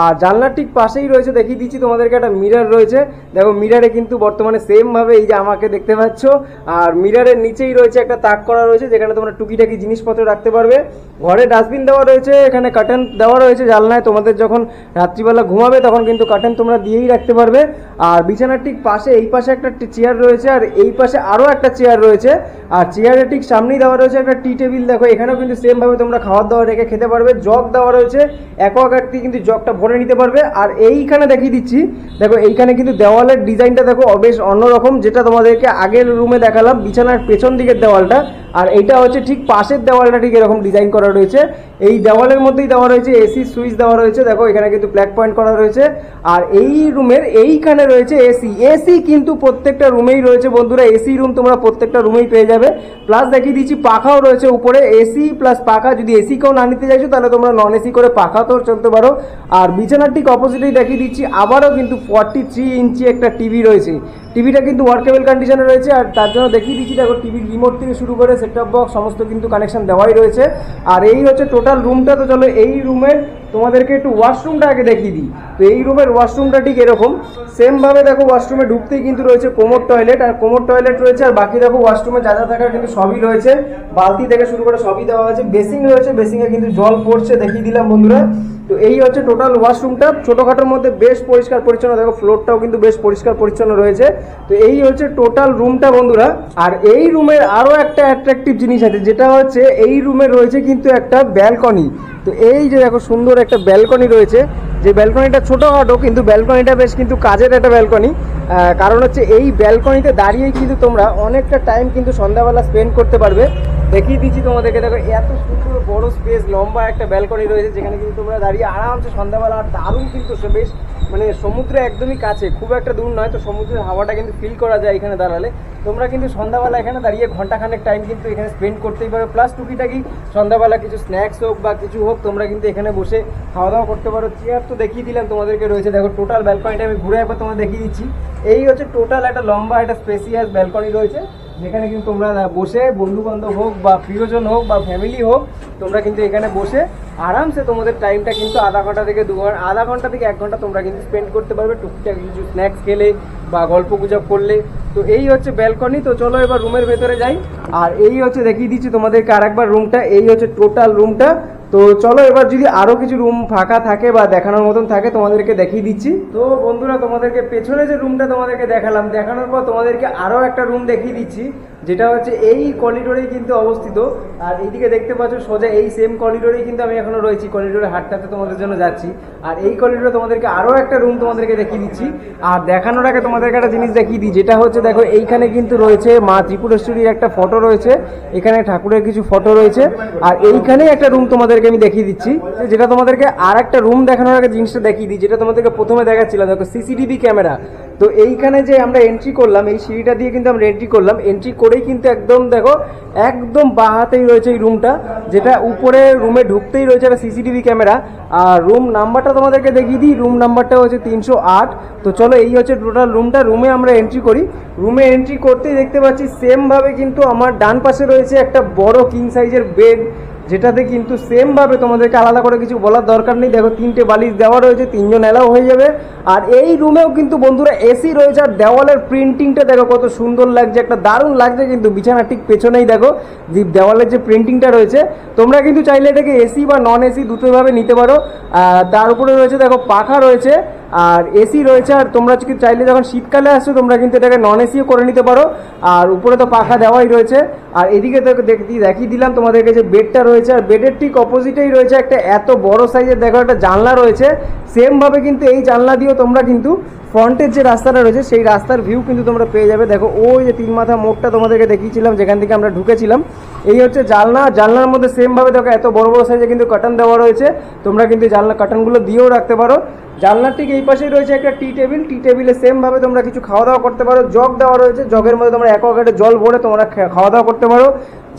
আর জানলার ঠিক পাশেই রয়েছে দেখিয়ে দিচ্ছি তোমাদেরকে একটা মিরর রয়েছে। দেখো মিররে কিন্তু বর্তমানে সেম ভাবে এই যে আমাকে দেখতে পাচ্ছ, আর মিররের নিচেই রয়েছে একটা তাক করা রয়েছে, যেখানে তোমরা টুকিটাকি জিনিসপত্র রাখতে পারবে। ঘরে ডাস্টবিন দেওয়া রয়েছে, এখানে কার্টেন দেওয়া রয়েছে জানলায়, তোমাদের যখন রাত্রিবেলা ঘুমাবে তখন কিন্তু কার্টেন তোমরা দিয়েই রাখতে পারবে। আর বিছানার ঠিক পাশে এই পাশে একটা চেয়ার রয়েছে, আর এই পাশে আরো একটা চেয়ার রয়েছে, আর চেয়ারের ঠিক সামনেই দেওয়া রয়েছে একটা টি টেবিল। দেখো এখানেও কিন্তু সেম ভাবে তোমরা খাবার দাবার রেখে খেতে পারবে। জগ দেওয়া রয়েছে, অ্যাকোয়াগার্ড দিয়ে কিন্তু জগটা ভরে নিতে পারবে। আর এইখানে দেখিয়ে দিচ্ছি দেখো, এইখানে কিন্তু দেওয়ালের ডিজাইনটা দেখো বেশ অন্যরকম, যেটা তোমাদেরকে আগের রুমে দেখালাম বিছানার পেছন দিকের দেওয়ালটা, আর এইটা হচ্ছে ঠিক পাশের দেওয়ালটা ঠিক এরকম ডিজাইন করা রয়েছে। এই দেওয়ালের মধ্যেই দেওয়া রয়েছে এসি সুইচ দেওয়া রয়েছে, দেখো এখানে কিন্তু প্লাগ পয়েন্ট করা রয়েছে। আর এই রুমের এইখানে রয়েছে এসি কিন্তু প্রত্যেকটা রুমেই রয়েছে বন্ধুরা, এসি রুম তোমরা প্রত্যেকটা রুমেই পেয়ে যাবে। প্লাস দেখিয়ে দিচ্ছি পাখাও রয়েছে উপরে, এসি প্লাস পাখা। যদি এসি কেউ না নিতে চাইছো তাহলে তোমরা নন এসি করে পাখাতেও চলতে পারো। আর বিছানার ঠিক অপোজিটেই দেখিয়ে দিচ্ছি আবারও কিন্তু 43 ইঞ্চি একটা টিভি রয়েছে, টিভিটা কিন্তু ওয়ার্কেবল কন্ডিশনে রয়েছে। আর তার জন্য দেখিয়ে দিচ্ছি দেখো, টিভির রিমোট থেকে শুরু করে সেটটপ বক্স সমস্ত কিন্তু কানেকশন দেওয়াই রয়েছে। আর এই হচ্ছে টোটাল রুমটা। তো চলো এই রুমের তোমাদেরকে একটু ওয়াশরুমটা আগে দেখিয়ে দিই। তো এই রুমের ওয়াশরুমটা ঠিক এরকম, সেম ভাবে দেখো ওয়াশরুমে ঢুকতেই কিন্তু রয়েছে কোমর টয়লেট, আর কোমর টয়লেট রয়েছে। আর বাকি দেখো ওয়াশরুমে যা যা থাকার কিন্তু সবই রয়েছে, বালতি থেকে শুরু করে সবই দেওয়া আছে। বেসিং রয়েছে, বেসিংয়ে কিন্তু জল পড়ছে দেখিয়ে দিলাম বন্ধুরা। তো এই হচ্ছে টোটাল ওয়াশরুমটা, ছোটোখাটোর মধ্যে বেশ পরিষ্কার পরিচ্ছন্ন, দেখো ফ্লোরটাও কিন্তু বেশ পরিষ্কার পরিচ্ছন্ন রয়েছে। তো এই হচ্ছে টোটাল রুমটা বন্ধুরা। আর এই রুমের আরও একটা অ্যাট্রাকটিভ জিনিস আছে, যেটা হচ্ছে এই রুমে রয়েছে কিন্তু একটা ব্যালকনি। তো এই যে দেখো সুন্দর একটা ব্যালকনি রয়েছে, যে ব্যালকনিটা ছোটোখাটো কিন্তু ব্যালকনিটা বেশ কিন্তু কাজের একটা ব্যালকনি। কারণ হচ্ছে এই ব্যালকনিতে দাঁড়িয়েই কিন্তু তোমরা অনেকটা টাইম কিন্তু সন্ধ্যাবেলা স্পেন্ড করতে পারবে। দেখিয়ে দিচ্ছি তোমাদেরকে, দেখো এত সুন্দর বড় স্পেস, লম্বা একটা ব্যালকনি রয়েছে, যেখানে কিন্তু তোমরা দাঁড়িয়ে আরামসে সন্ধ্যাবেলা, আর দারুণ কিন্তু বেশ মানে সমুদ্রে একদমই কাছে, খুব একটা দূর নয়। তো সমুদ্রের হাওয়াটা কিন্তু ফিল করা যায় এখানে দাঁড়ালে। তোমরা কিন্তু সন্ধ্যাবেলা এখানে দাঁড়িয়ে ঘন্টাখানেক টাইম কিন্তু এখানে স্পেন্ড করতেই পারো। প্লাস টুকিটাকি সন্ধ্যাবেলা কিছু স্ন্যাক্স হোক বা কিছু হোক, তোমরা কিন্তু এখানে বসে খাওয়া দাওয়া করতে পারো। চেয়ার তো দেখিয়ে দিলাম তোমাদেরকে রয়েছে, দেখো টোটাল ব্যালকনিটা আমি ঘুরে একবার তোমাদের দেখিয়ে দিচ্ছি। এই হচ্ছে টোটাল একটা লম্বা একটা স্পেসিয়াস ব্যালকনি রয়েছে, যেখানে কিন্তু তোমরা বসে বন্ধু বান্ধব হোক বা প্রিয়জন হোক বা ফ্যামিলি হোক, তোমরা কিন্তু এখানে বসে আরামসে তোমাদের টাইমটা কিন্তু আধা ঘন্টা থেকে 2 ঘন্টা, আধা ঘন্টা থেকে 1 ঘন্টা তোমরা কিন্তু স্পেন্ড করতে পারবে টুকটাক কিছু স্ন্যাক্স খেলে বা গল্প গুজব করলে। তো এই হচ্ছে ব্যালকনি। তো চলো এবার রুমের ভেতরে যাই, আর এই হচ্ছে দেখিয়ে দিচ্ছি তোমাদেরকে আরেকবার রুমটা। এই হচ্ছে টোটাল রুমটা। তো চলো এবার যদি আরো কিছু রুম ফাঁকা থাকে বা দেখানোর মতন থাকে তোমাদেরকে দেখিয়ে দিচ্ছি। তো বন্ধুরা, তোমাদেরকে পেছনে যে রুমটা তোমাদেরকে দেখালাম, দেখানোর পর তোমাদেরকে আরো একটা রুম দেখিয়ে দিচ্ছি, যেটা হচ্ছে এই করিডোরেই কিন্তু অবস্থিত। আর এইদিকে দেখতে পাচ্ছ সোজা এই সেম করিডোরেই কিন্তু আমি এখনো রয়েছি, করিডোরে হাঁটতে হাঁটতে তোমাদের জন্য যাচ্ছি। আর এই করিডোরে তোমাদেরকে আরো একটা রুম তোমাদেরকে দেখিয়ে দিচ্ছি। আর দেখানোর আগে তোমাদেরকে একটা জিনিস দেখিয়ে দিই, যেটা হচ্ছে দেখো এইখানে কিন্তু রয়েছে মা ত্রিপুরেশ্বরীর একটা ফটো রয়েছে, এখানে ঠাকুরের কিছু ফটো রয়েছে। আর এইখানেই একটা রুম তোমাদেরকে আমি দেখিয়ে দিচ্ছি, যেটা তোমাদেরকে আর একটা রুম দেখানোর আগে জিনিসটা দেখিয়ে দিই, যেটা তোমাদেরকে প্রথমে দেখাচ্ছিলাম। দেখো সিসিটিভি ক্যামেরা। তো এইখানে যে আমরা এন্ট্রি করলাম, এই সিঁড়িটা দিয়ে কিন্তু আমরা এন্ট্রি করলাম, এন্ট্রি করেই কিন্তু একদম দেখো একদম বাঁ হাতেই রয়েছে এই রুমটা, যেটা উপরে রুমে ঢুকতেই রয়েছে একটা সিসিটিভি ক্যামেরা। আর রুম নাম্বারটা তোমাদেরকে দেখিয়ে দিই, রুম নাম্বারটা হচ্ছে 308। তো চলো এই হচ্ছে টোটাল রুমটা, রুমে আমরা এন্ট্রি করি। রুমে এন্ট্রি করতেই দেখতে পাচ্ছি সেমভাবে কিন্তু আমার ডান পাশে রয়েছে একটা বড় কিং সাইজের বেড, যেটাতে কিন্তু সেমভাবে তোমাদেরকে আলাদা করে কিছু বলার দরকার নেই। দেখো 3টে বালিশ দেওয়া রয়েছে, 3 জন এলাও হয়ে যাবে। আর এই রুমেও কিন্তু বন্ধুরা এসি রয়েছে, আর দেওয়ালের প্রিন্টিংটা দেখো কত সুন্দর লাগছে, একটা দারুণ লাগছে কিন্তু। বিছানা ঠিক পেছনেই দেখো যে দেওয়ালের যে প্রিন্টিংটা রয়েছে, তোমরা কিন্তু চাইলে এটাকে এসি বা নন এসি দুটোভাবে নিতে পারো। তার উপরে রয়েছে দেখো পাখা রয়েছে আর এসি রয়েছে। আর তোমরা চাইলে যখন শীতকালে আসছো তোমরা কিন্তু এটাকে নন এসিও করে নিতে পারো। আর উপরে তো পাখা দেওয়াই রয়েছে। আর এদিকে দেখিয়ে দিলাম তোমাদেরকে যে বেডটা রয়েছে, আর বেডের ঠিক অপোজিটেই রয়েছে একটা এত বড় সাইজের দেখো একটা জানলা রয়েছে। সেমভাবে কিন্তু এই জানলা দিয়েও তোমরা কিন্তু ফ্রন্টের যে রাস্তাটা রয়েছে সেই রাস্তার ভিউ কিন্তু তোমরা পেয়ে যাবে। দেখো ওই যে 3 মাথা মোড়টা তোমাদেরকে দেখিয়েছিলাম, যেখান থেকে আমরা ঢুকেছিলাম, এই হচ্ছে জানলা। জানলার মধ্যে সেমভাবে দেখো এত বড় বড় সাইজে কিন্তু কার্টন দেওয়া রয়েছে, তোমরা কিন্তু জানলা কার্টনগুলো দিয়েও রাখতে পারো। জানলার ঠিক এই পাশেই রয়েছে একটা টি টেবিল, টি টেবিলে সেমভাবে তোমরা কিছু খাওয়া দাওয়া করতে পারো। জগ দেওয়া রয়েছে, জগের মধ্যে তোমরা অ্যাকোয়াগার্ডে জল ভরে তোমরা খাওয়া দাওয়া করতে পারো।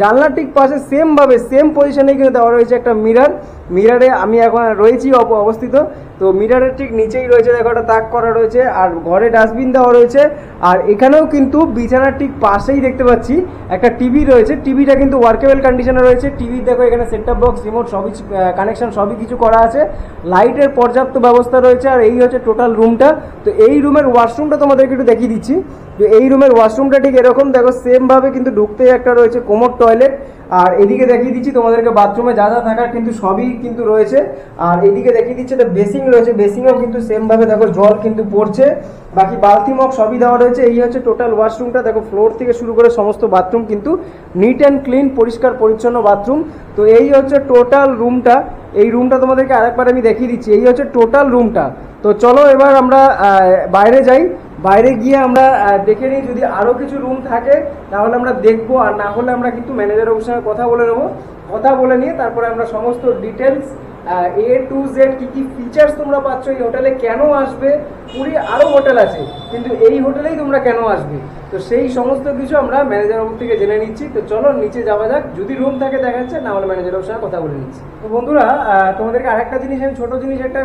জানলার ঠিক পাশে সেমভাবে সেম পজিশনে কিন্তু দেওয়া রয়েছে একটা মিরর। মিররে আমি এখন রয়েছি অবস্থিত। তো মিররের ঠিক নিচেই রয়েছে দেখো একটা তাক করা রয়েছে, আর ঘরে ডাস্টবিন দেওয়া রয়েছে। আর এখানেও কিন্তু বিছানার ঠিক পাশেই দেখতে পাচ্ছি একটা টিভি রয়েছে। টিভিটা কিন্তু ওয়ার্কেবল কন্ডিশনে রয়েছে। টিভি দেখো এখানে সেটটপ বক্স, রিমোট সবই কানেকশন সবই কিছু করা আছে, লাইটের পর্যাপ্ত ব্যবস্থা রয়েছে। আর এই হচ্ছে টোটাল রুমটা। তো এই রুমের ওয়াশরুমটা তোমাদেরকে একটু দেখিয়ে দিচ্ছি। তো এই রুমের ওয়াশরুমটা ঠিক এরকম দেখো, সেমভাবে কিন্তু ঢুকতেই একটা রয়েছে কোমোড টয়লেট। আর এদিকে দেখিয়ে দিচ্ছি তোমাদেরকে বাথরুমে যা যা থাকার কিন্তু সবই কিন্তু রয়েছে। আর এদিকে দেখিয়ে দিচ্ছে একটা বেসিং রয়েছে, বেসিংও কিন্তু সেমভাবে দেখো জল কিন্তু পড়ছে, বাকি বালতি মগ সবই দেওয়া রয়েছে। এই হচ্ছে টোটাল ওয়াশরুমটা। দেখো ফ্লোর থেকে শুরু করে সমস্ত বাথরুম কিন্তু নিট অ্যান্ড ক্লিন, পরিষ্কার পরিচ্ছন্ন বাথরুম। তো এই হচ্ছে টোটাল রুমটা। এই রুমটা তোমাদেরকে আরেকবার আমি দেখিয়ে দিচ্ছি, এই হচ্ছে টোটাল রুমটা। তো চলো এবার আমরা বাইরে যাই, বাইরে গিয়ে আমরা দেখে নিই যদি আরও কিছু রুম থাকে তাহলে আমরা দেখবো, আর না হলে আমরা কিন্তু ম্যানেজারের সঙ্গে কথা বলে নেবো। কথা বলে নিয়ে তারপরে আমরা সমস্ত ডিটেলস A to Z কি কি ফিচার্স তোমরা পাচ্ছ এই হোটেলে, কেন আসবে, পুরী আরও হোটেল আছে কিন্তু এই হোটেলেই তোমরা কেন আসবে, তো সেই সমস্ত কিছু আমরা ম্যানেজারের থেকে জেনে নিচ্ছি। তো চলো নিচে যাওয়া যাক, যদি রুম থাকে দেখাচ্ছে, না হলে ম্যানেজারের সঙ্গে কথা বলে নিচ্ছি। তো বন্ধুরা, তোমাদেরকে আরেকটা জিনিস আমি ছোটো জিনিস একটা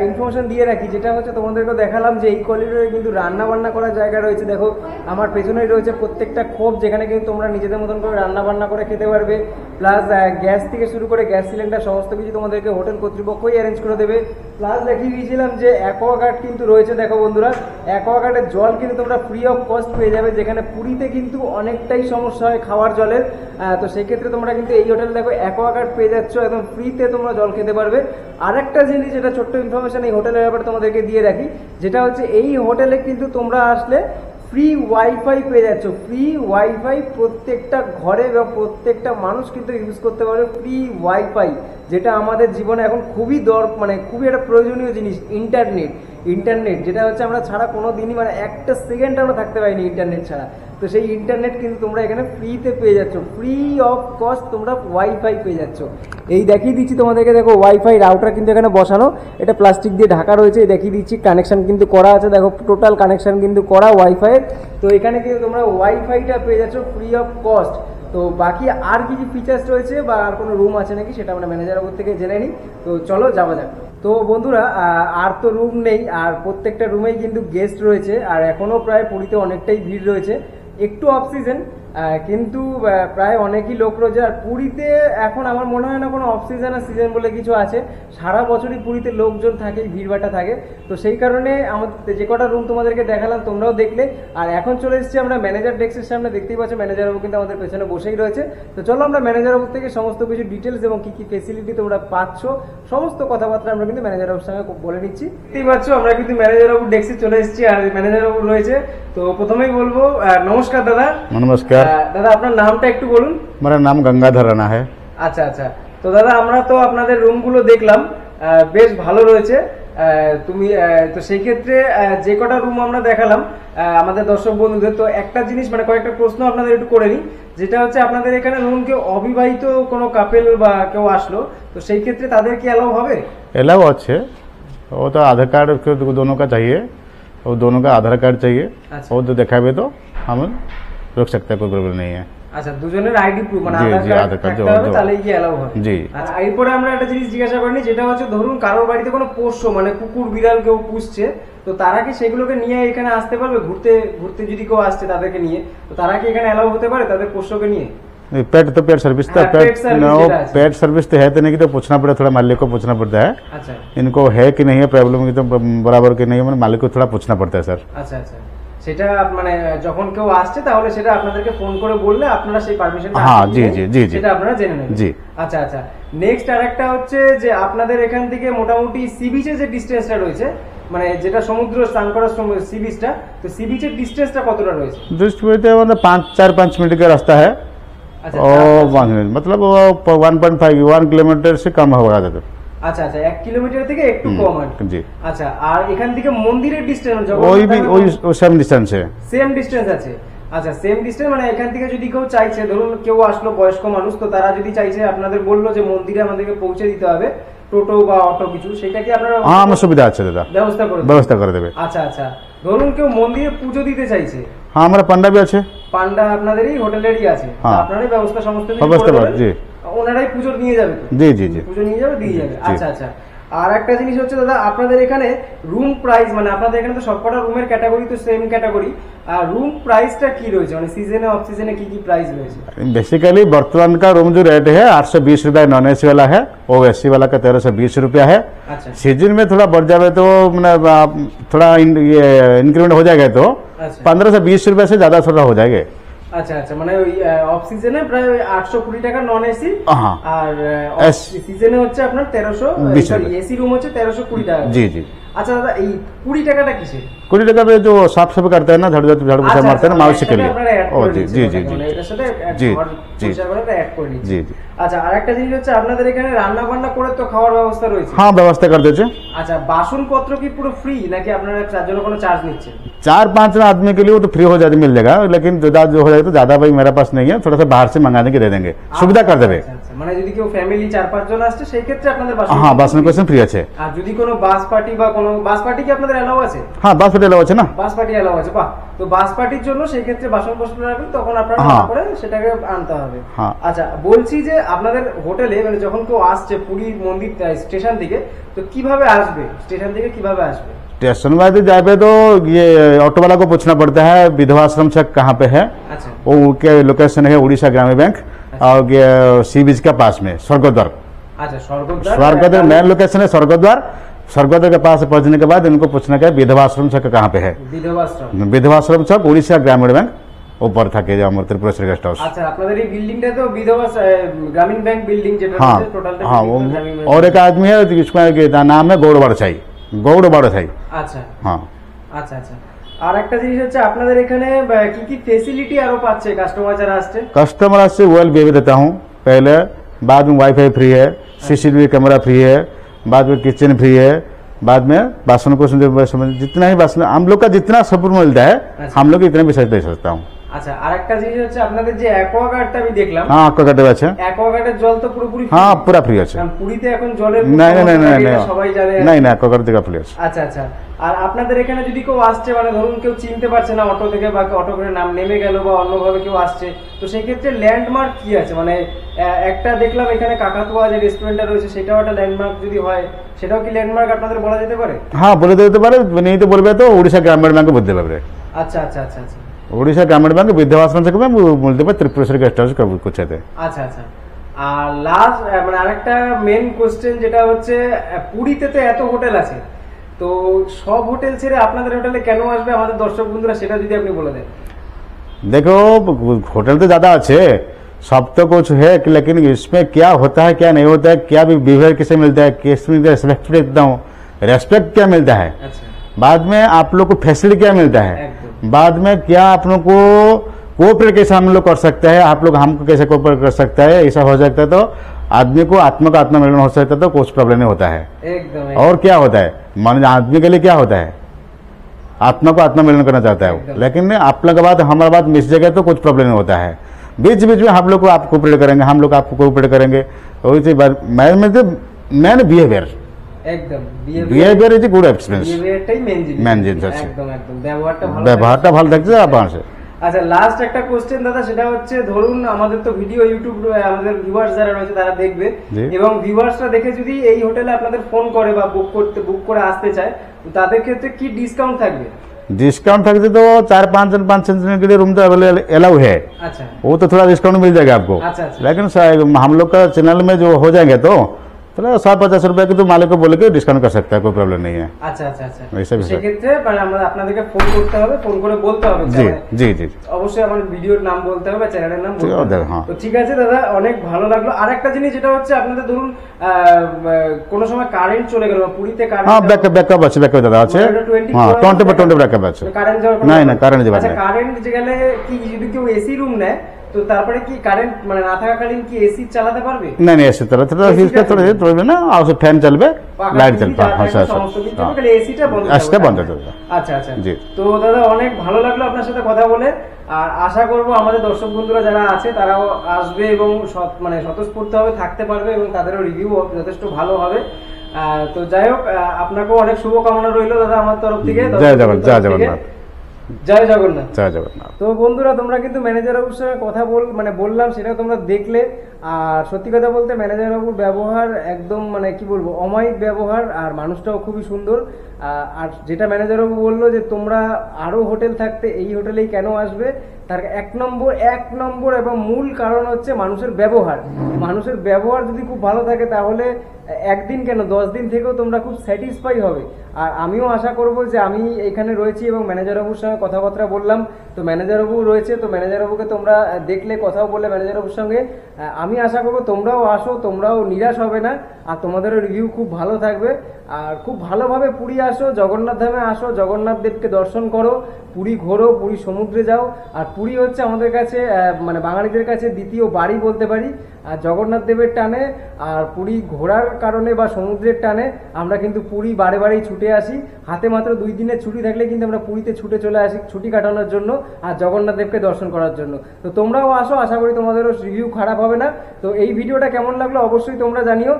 ইনফরমেশন দিয়ে রাখি, যেটা হচ্ছে তোমাদেরকে দেখালাম যে এই করিডোরে কিন্তু রান্না বান্না করার জায়গা রয়েছে। দেখো আমার পেছনেই রয়েছে প্রত্যেকটা খোপ, যেখানে কিন্তু তোমরা নিজেদের মতন করে রান্না বান্না করে খেতে পারবে। প্লাস গ্যাস থেকে শুরু করে গ্যাস সিলিন্ডার সমস্ত কিছু তোমাদেরকে হোটেল কর্তৃপক্ষই অ্যারেঞ্জ করে দেবে। প্লাস দেখিয়ে দিয়েছিলাম যে অ্যাকোয়াগার্ড কিন্তু রয়েছে। দেখো বন্ধুরা, অ্যাকোয়াগার্ডের জল কিন্তু তোমরা ফ্রি অফ কস্ট পেয়ে যাবে, যাবে, যেখানে পুরীতে কিন্তু অনেকটাই সমস্যা হয় খাওয়ার জলের। তো সেই ক্ষেত্রে তোমরা কিন্তু এই হোটেল দেখো অ্যাকোয়াগার্ড পেয়ে যাচ্ছ, একদম ফ্রিতে তোমরা জল খেতে পারবে। আর একটা জিনিস, যেটা ছোট্ট ইনফরমেশন এই হোটেলের ব্যাপারে তোমাদেরকে দিয়ে রাখি, যেটা হচ্ছে এই হোটেলে কিন্তু তোমরা আসলে ফ্রি ওয়াইফাই পেয়ে যাচ্ছ। ফ্রি ওয়াইফাই প্রত্যেকটা ঘরে বা প্রত্যেকটা মানুষ কিন্তু ইউজ করতে পারবে ফ্রি ওয়াইফাই, যেটা আমাদের জীবনে এখন খুবই মানে খুবই একটা প্রয়োজনীয় জিনিস। ইন্টারনেট যেটা হচ্ছে আমরা ছাড়া কোনো দিনই মানে একটা সেকেন্ড আমরা থাকতে পারিনি ইন্টারনেট ছাড়া। তো সেই ইন্টারনেট কিন্তু তোমরা এখানে ফ্রিতে পেয়ে যাচ্ছ, ফ্রি অফ কস্ট তোমরা ওয়াইফাই পেয়ে যাচ্ছ। এই দেখিয়ে দিচ্ছি তোমাদেরকে, দেখো ওয়াইফাই রাউটার কিন্তু এখানে বসানো, এটা প্লাস্টিক দিয়ে ঢাকা রয়েছে। দেখিয়ে দিচ্ছি কানেকশন কিন্তু করা আছে, দেখো টোটাল কানেকশন কিন্তু করা ওয়াইফাইয়ের। তো এখানে কিন্তু তোমরা ওয়াইফাইটা পেয়ে যাচ্ছ ফ্রি অফ কস্ট। তো বাকি আর কি কি ফিচার্স রয়েছে বা আর কোনো রুম আছে নাকি সেটা আমরা ম্যানেজারের উপর থেকে জেনে নিই। তো চলো যাওয়া যাক। তো বন্ধুরা, আর তো রুম নেই, আর প্রত্যেকটা রুমেই কিন্তু গেস্ট রয়েছে, আর এখনো প্রায় পুরীতে অনেকটাই ভিড় রয়েছে। একটু অফ সিজন, কিন্তু প্রায় অনেকই লোক রয়েছে। আর পুরীতে এখন আমার মনে হয় না কোনো অফ সিজন আর সিজন বলে কিছু আছে, সারা বছরই পুরীতে লোকজন থাকে, ভিড়ভাটা থাকে। তো সেই কারণে আমাদের যে কটা রুম তোমাদেরকে দেখালাম তোমরাও দেখলে। আর এখন চলে এসেছি আমরা ম্যানেজার ডেস্কের সামনে, দেখতেই পাচ্ছ ম্যানেজার বাবু কিন্তু আমাদের পেছনে বসেই রয়েছে। তো চলো আমরা ম্যানেজার বাবু থেকে সমস্ত কিছু ডিটেলস এবং কি কি ফেসিলিটি তোমরা পাচ্ছ সমস্ত কথাবার্তা আমরা কিন্তু ম্যানেজার বাবুর সঙ্গে বলে নিচ্ছি। দেখতেই পাচ্ছ আমরা কিন্তু ম্যানেজার বাবুর ডেস্কে চলে এসেছি, আর ম্যানেজার বাবু রয়েছে। তো প্রথমেই বলবো নমস্কার দাদা। नमस्कार দাদা, আপনার নামটা একটু বলুন। मेरा नाम गंगाधर राणा है। আচ্ছা আচ্ছা। তো দাদা, আমরা তো আপনাদের রুমগুলো দেখলাম, বেশ ভালো রয়েছে। তো সেই ক্ষেত্রে যে কটা রুম আমরা দেখালাম আমাদের দর্শক বন্ধুদের, তো একটা জিনিস মানে কয়েকটা প্রশ্ন আপনাদের একটু করে নিই, যেটা হচ্ছে আপনাদের এখানে ধরুন কেউ অবিবাহিত কোনো কাপেল বা কেউ আসলো, তো সেই ক্ষেত্রে তাদের কি অ্যালাউ হবে? एलाउ अच्छे, वो तो आधार कार्ड दोनों का चाहिए, वो दोनों का आधार कार्ड चाहिए। अच्छा। वो तो दिखावे तो हम रोक सकते हैं, कोई प्रॉब्लम नहीं है। আচ্ছা, দুজনের আইডি প্রুফ মানে জি, আধার জি, কার্ড আধার কার্ড থাকতে হবে, जो- তাহলেই কি অ্যালাউ হয়? জি। আচ্ছা, এরপরে আমরা একটা জিনিস জিজ্ঞাসা করিনি, যেটা হচ্ছে ধরুন কারোর বাড়িতে কোনো পোষ্য মানে কুকুর বিড়াল কেউ পুষছে, তো তারা কি সেগুলোকে নিয়ে এখানে আসতে পারবে? ঘুরতে যদি কেউ আসছে তাদেরকে নিয়ে, তো তারা কি এখানে অ্যালাউ हते পারে তাদের পোষ্যকে নিয়ে? पेट तो पेट सर्विस तो हाँ, पेट सर्विस वो जेटा है। पेट सर्विस तो है तो नहीं कि, तो पूछना पड़ता, थोड़ा मालिक को पूछना पड़ता है আচ্ছা इनको है कि नहीं है प्रॉब्लम की, तो बराबर की नहीं है, मालिक को थोड़ा पूछना पड़ता है सर। আচ্ছা আচ্ছা। সেটা মানে যখন কেউ আসছে তাহলে সেটা আপনাদেরকে ফোন করে বললে আপনারা সেই পারমিশনটা হ্যাঁ, জি, জি, জি, জি। সেটা আপনারা জেনে নেবেন। জি। আচ্ছা আচ্ছা। নেক্সট আরেকটা হচ্ছে যে আপনাদের এখান থেকে মোটামুটি সি বিচে যে ডিসটেন্সটা রয়েছে, মানে যেটা সমুদ্র স্নান করার সময় সি বিচটা, তো সি বিচের ডিসটেন্সটা কতটা রয়েছে? जस्ट मतलब 4-5 मिनट का रास्ता है। আচ্ছা और 5 मिनट मतलब 1.5 किलोमीटर से कम होगा ज़्यादा। আচ্ছা আচ্ছা, 1 কিলোমিটার থেকে একটু কম আর কি। जी। আচ্ছা, আর এখান থেকে মন্দিরের ডিসটেন্স वही भी वही सेम डिस्टेंस है। সেম ডিসটেন্স আছে। আচ্ছা, সেম ডিসটেন্স মানে এখান থেকে যদি কেউ চাইছে, ধরুন কেউ আসলো বয়স্ক মানুষ, তো তারা যদি চাইছে আপনাদের বললো যে মন্দিরে আমাদেরকে পৌঁছে দিতে হবে, টোটো বা অটো কিছু, সেটা কি আপনারা हाँ हमें सुविधा अच्छे दादा, ব্যবস্থা করে দেবেন? व्यवस्था कर देवे। আচ্ছা আচ্ছা। ধরুন কেউ মন্দিরে পুজো দিতে চাইছে, हाँ हमारा पंडा भी अच्छे। পান্ডা আপনাদেরই হোটেলেরই আছে, হ্যাঁ। আপনারাই ব্যবস্থা সমস্ত কিছু ব্যবস্থা করে করে, দেবেন? জি। ওনারাই পুজো নিয়ে যাবে তো? जी जी जी পুজো নিয়ে যাবে, দিয়ে যাবে। জি। আচ্ছা আচ্ছা। আর একটা জিনিস হচ্ছে দাদা, আপনাদের এখানে রুম প্রাইস মানে আপনাদের এখানে তো সবকটা রুমের ক্যাটাগরি তো সেম ক্যাটাগরি, আর রুম প্রাইসটা কি রয়েছে মানে সিজনে অফ সিজনে কি কি প্রাইস রয়েছে? बेसिकली वर्तमान का रूम जो रेट है 820 रुपया नॉन एसी वाला है, और एसी वाला का 1320 रुपया है। अच्छा सीजन में थोड़ा बढ़ जाए तो मतलब थोड़ा ये इंक्रीमेंट हो जाएगा, तो अच्छा 15 से 20 रुपया से ज्यादा थोड़ा हो जाएगा। আচ্ছা আচ্ছা, মানে ওই অফ সিজনে প্রায় 820 টাকা নন এসি, হ্যাঁ। আর এস- সিজনে হচ্ছে আপনার 20 সরি টাকা। এসি রুম হচ্ছে 1320 টাকা। जी जी। আচ্ছা দাদা, এই 20 টাকাটা কিসের? 20 टका पे जो साफ सफाई करते हैं ना, झाड़ू झाड़ू पोछा मारते हैं ना, माउसी के लिए। ओ जी जी जी जी এটার সাথে জি, ঘর জি। পরিষ্কার করাটা অ্যাড করে নিচ্ছি। जी जी। আচ্ছা, আর একটা জিনিস হচ্ছে আপনাদের এখানে রান্না বান্না করে তো খাওয়ার ব্যবস্থা রয়েছে? हाँ व्यवस्था कर देते। আচ্ছা, বাসনপত্র কি পুরো ফ্রি নাকি আপনারা তার জন্য কোনো চার্জ নিচ্ছেন? 4-5 आदमी के लिए वो तो फ्री हो जाए मिल जाएगा, लेकिन ज्यादा जो हो जाएगा तो ज्यादा भाई मेरे पास नहीं है, थोड़ा सा बाहर से मंगाने के दे देंगे, सुविधा कर देवे। আচ্ছা, আচ্ছা, মানে যদি কেউ ফ্যামিলি 4-5 জন আসছে সেই ক্ষেত্রে আপনাদের বাসন हाँ बासन क्वेश्चन फ्री আছে। আর যদি কোনো বাস পার্টি বা কোনো বাস পার্টি কি আপনাদের অ্যালাউ আছে? हाँ बास होटेल আছে না। বাস পার্টি অ্যালাউ আছে, বাহ। তো বাস পার্টির জন্য সেই ক্ষেত্রে বাসনপত্র রাখবেন, তখন আপনারা হ্যাঁ। করে সেটাকে আনতে হবে। হ্যাঁ। আচ্ছা, বলছি যে আপনাদের হোটেলে মানে যখন কেউ আসছে পুরী মন্দির স্টেশন থেকে, তো কিভাবে আসবে? স্টেশন থেকে কিভাবে আসবে? स्टेशन वाले जाए तो ये ऑटो वाला को पूछना पड़ता है विधवा आश्रम छक कहाँ पे है, আচ্ছা वो उनके लोकेशन है उड़ीसा ग्रामीण बैंक और ये सी बीच के पास में स्वर्गद्वार। আচ্ছা, স্বর্গদ্বার स्वर्गद्वार मेन लोकेशन है स्वर्गद्वार, स्वर्गोदय के पास पहुंचने के बाद इनको पूछना क्या विधवाश्रम छक कहाँ पे है। विधवाश्रम छक उड़ीसा ग्रामीण बैंक ऊपर থাকে যে আমার ত্রিপুরেশ্বর গেস্ট হাউস। আচ্ছা, আপনাদের এই বিল্ডিংটা তো বিধবা গ্রামীণ ব্যাংক বিল্ডিং যেটা हाँ টোটালটা हाँ और एक आदमी है जिसका नाम है गौड़ बाड़छाई। गौड़ बाड़छाई। আচ্ছা हाँ আচ্ছা আচ্ছা। আর একটা জিনিস হচ্ছে আপনাদের এখানে কি কি ফ্যাসিলিটি আরো পাচ্ছে কাস্টমার যারা আসছে? कस्टमर से वेल बेबी देता हूँ पहले, बाद में वाईफाई फ्री है, सीसीटीवी कैमरा फ्री है, बाद में किचन फ्री है, बाद में बासन को जितना ही बासन हम लोग का जितना सपोर्ट मिलता है हम लोग इतने भी दे सकता हूँ। আচ্ছা, আরেকটা জিনিস হচ্ছে আপনাদের যে অ্যাকোয়াগার্ডটা আমি দেখলাম। हाँ एक्वागार्ड আছে। অ্যাকোয়াগার্ডের জল তো পুরোপুরি हाँ पूरा फ्री আছে। কারণ পুরীতে এখন জলের नहीं नहीं नहीं नहीं সবাই জানে। नहीं नहीं एक्वागार्ड থেকে फ्री আছে। আচ্ছা আচ্ছা। আর আপনাদের এখানে যদি কেউ আসছে মানে ধরুন কেউ চিনতে পারছে না অটো থেকে বা অটো করে নাম নেমে গেল বা অন্যভাবে কেউ আসছে, তো সেই ক্ষেত্রে ল্যান্ডমার্ক কি আছে? মানে একটা দেখলাম এখানে কাকাতুয়া যে রেস্টুরেন্টটা রয়েছে সেটাও একটা ল্যান্ডমার্ক যদি হয় সেটাও কি ল্যান্ডমার্ক আপনাদের বলা যেতে পারে? हाँ বলে দিতে পারে, नहीं तो বলবে তো উড়িষ্যা গ্রামীণ ব্যাংকে বলতে পারবে। আচ্ছা আচ্ছা আচ্ছা আচ্ছা। उड़ीसा ग्रामीण बैंक विद्यावासन से बोलते पारे त्रिपुरेश्वर गेस्ट हाउस कुछ है। আচ্ছা আচ্ছা। আর লাস্ট মানে আরেকটা মেন কোশ্চেন যেটা হচ্ছে পুরীতে তো এত হোটেল আছে, তো সব হোটেল ছেড়ে আপনাদের হোটেলে কেন আসবে আমাদের দর্শক বন্ধুরা, সেটা যদি আপনি বলে দেন। देखो होटल तो ज्यादा अच्छे सब तो कुछ है लेकिन इसमें क्या होता है क्या नहीं होता है, क्या भी बिहेवियर किसे मिलता है, किस रेस्पेक्ट देता हूँ, रेस्पेक्ट क्या मिलता है, अच्छा बाद में आप लोग को फैसिलिटी क्या मिलता है, बाद में क्या आप लोग को कोऑपरेट कैसे हम लोग कर सकते हैं, आप लोग हमको कैसे कोऑपरेट कर सकता है, ऐसा हो सकता है तो आदमी को आत्मा का आत्मा मिलन हो सकता है, तो कुछ प्रॉब्लम नहीं होता है। एकदम। और क्या होता है मान आदमी के लिए क्या होता है, आत्मा को आत्मा मिलन करना चाहता है वो, लेकिन आप लोग के बाद हमारा बात मिस जाएगा तो कुछ प्रॉब्लम नहीं होता है। बीच बीच में हम लोग को आप कोऑपरेट करेंगे, हम लोग आपको कोऑपरेट करेंगे। मैन बिहेवियर একদম বিহেভিয়ার ইজ গুড এক্সপেরিয়েন্স, বিহেভিয়ারটাই মেন জিনিস আছে। একদম একদম ব্যবহারটা ভালো থাকছে আপনার। আচ্ছা, লাস্ট একটা কোশ্চেন দাদা, সেটা হচ্ছে ধরুন আমাদের তো ভিডিও ইউটিউব আমাদের ভিউয়ার্স যারা রয়েছে তারা দেখবে এবং ভিউয়ার্সরা দেখে যদি এই হোটেলে আপনাদের ফোন করে বা বুক করে আসতে চায়, তো তাদের ক্ষেত্রে কি ডিসকাউন্ট থাকবে? डिस्काउंट थक तो 4-5 जन के लिए रूम तो अलाउ है। अच्छा, वो तो थोड़ा डिस्काउंट मिल जाएगा आपको। अच्छा, अच्छा। लेकिन हम लोग का चैनल में जो हो जाएंगे तो 150 रुपए की तो मालिक को बोले कि डिस्काउंट कर सकता है, कोई प्रॉब्लम नहीं है। আচ্ছা আচ্ছা আচ্ছা। ऐसा भी সেক্ষেত্রে মানে আমরা আপনাদেরকে ফোন করতে হবে, ফোন করে বলতে হবে। जी जी जी অবশ্যই আমার ভিডিওর নাম বলতে হবে, চ্যানেলের নাম বলতে হবে। হ্যাঁ। তো ঠিক আছে দাদা, অনেক ভালো লাগলো। আরেকটা জিনিস যেটা হচ্ছে আপনাদের ধরুন কোন সময় কারেন্ট চলে গেল, পুরীতে কারেন্ট, হ্যাঁ ব্যাকআপ আছে, ব্যাকআপ দাদা আছে। হ্যাঁ 20 ব্যাকআপ আছে। কারেন্ট যাওয়ার না না কারেন্ট যাবে। আচ্ছা, কারেন্ট গেলে কি যদি কেউ এসি রুম নেয় তো তারপরে কি কারেন্ট মানে না থাকাকালীন কি এসি চালাতে পারবে? नहीं नहीं ऐसे तरह थोड़ा ना और फैन चलবে, লাইট জ্বলবে। হ্যাঁ তাহলে এসিটা বন্ধ করবে। আচ্ছা আচ্ছা জি। তো দাদা অনেক ভালো লাগলো আপনার সাথে কথা বলে, আর আশা করব আমাদের দর্শক বন্ধুরা যারা আছে তারাও আসবে এবং মানে স্বতঃস্ফূর্তভাবে থাকতে পারবে এবং তাদেরও রিভিউ যথেষ্ট ভালো হবে। তো যাই হোক, আপনাকেও অনেক শুভকামনা রইল দাদা আমার তরফ থেকে। জয় জগন্নাথ। জয় জগন্নাথ। জয় জগন্নাথ। তো বন্ধুরা তোমরা কিন্তু ম্যানেজার বাবুর সঙ্গে কথা বললাম, সেটাও তোমরা দেখলে। আর সত্যি কথা বলতে ম্যানেজার বাবুর ব্যবহার একদম মানে কি বলবো অমায়িক ব্যবহার, আর মানুষটাও খুবই সুন্দর। আর যেটা ম্যানেজার বাবু বললো যে তোমরা আরো হোটেল থাকতে এই হোটেলেই কেন আসবে, তার এক নম্বর এবং মূল কারণ হচ্ছে মানুষের ব্যবহার। মানুষের ব্যবহার যদি খুব ভালো থাকে তাহলে একদিন কেন 10 দিন থেকেও তোমরা খুব স্যাটিসফাই হবে। আর আমিও আশা করব যে আমি এখানে রয়েছি এবং ম্যানেজার বাবুর সঙ্গে কথাবার্তা বললাম, তো ম্যানেজার বাবু রয়েছে, তো ম্যানেজার বাবুকে তোমরা দেখলে কথাও বললে ম্যানেজার বাবুর সঙ্গে। আমি আশা করবো তোমরাও আসো, তোমরাও নিরাশ হবে না, আর তোমাদেরও রিভিউ খুব ভালো থাকবে। আর খুব ভালোভাবে পুরী আসো, জগন্নাথ ধামে আসো, জগন্নাথ দেবকে দর্শন করো, পুরী ঘোরো, পুরী সমুদ্রে যাও। আর পুরী হচ্ছে আমাদের কাছে মানে বাঙালিদের কাছে দ্বিতীয় বাড়ি বলতে পারি। আর জগন্নাথ দেবের টানে আর পুরী ঘোরার কারণে বা সমুদ্রের টানে আমরা কিন্তু পুরী বারেই ছুটে আসি। হাতে মাত্র 2 দিনের ছুটি থাকলে কিন্তু আমরা পুরীতে ছুটে চলে আসি ছুটি কাটানোর জন্য আর জগন্নাথ দেবকে দর্শন করার জন্য। তো তোমরাও আসো, আশা করি তোমাদেরও রিভিউ খারাপ হবে না। তো এই ভিডিওটা কেমন লাগলো অবশ্যই তোমরা জানিও।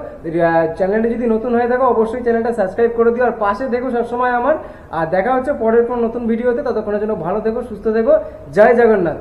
চ্যানেলটা যদি নতুন হয়ে থাকো অবশ্যই চ্যানেলটা সাবস্ক্রাইব করে দিও, আর পাশে দেখো সবসময় আমার। আর দেখা হচ্ছে পরের কোনো নতুন ভিডিওতে, ততক্ষণের জন্য ভালো থেকো, সুস্থ থেকো। জয় জগন্নাথ।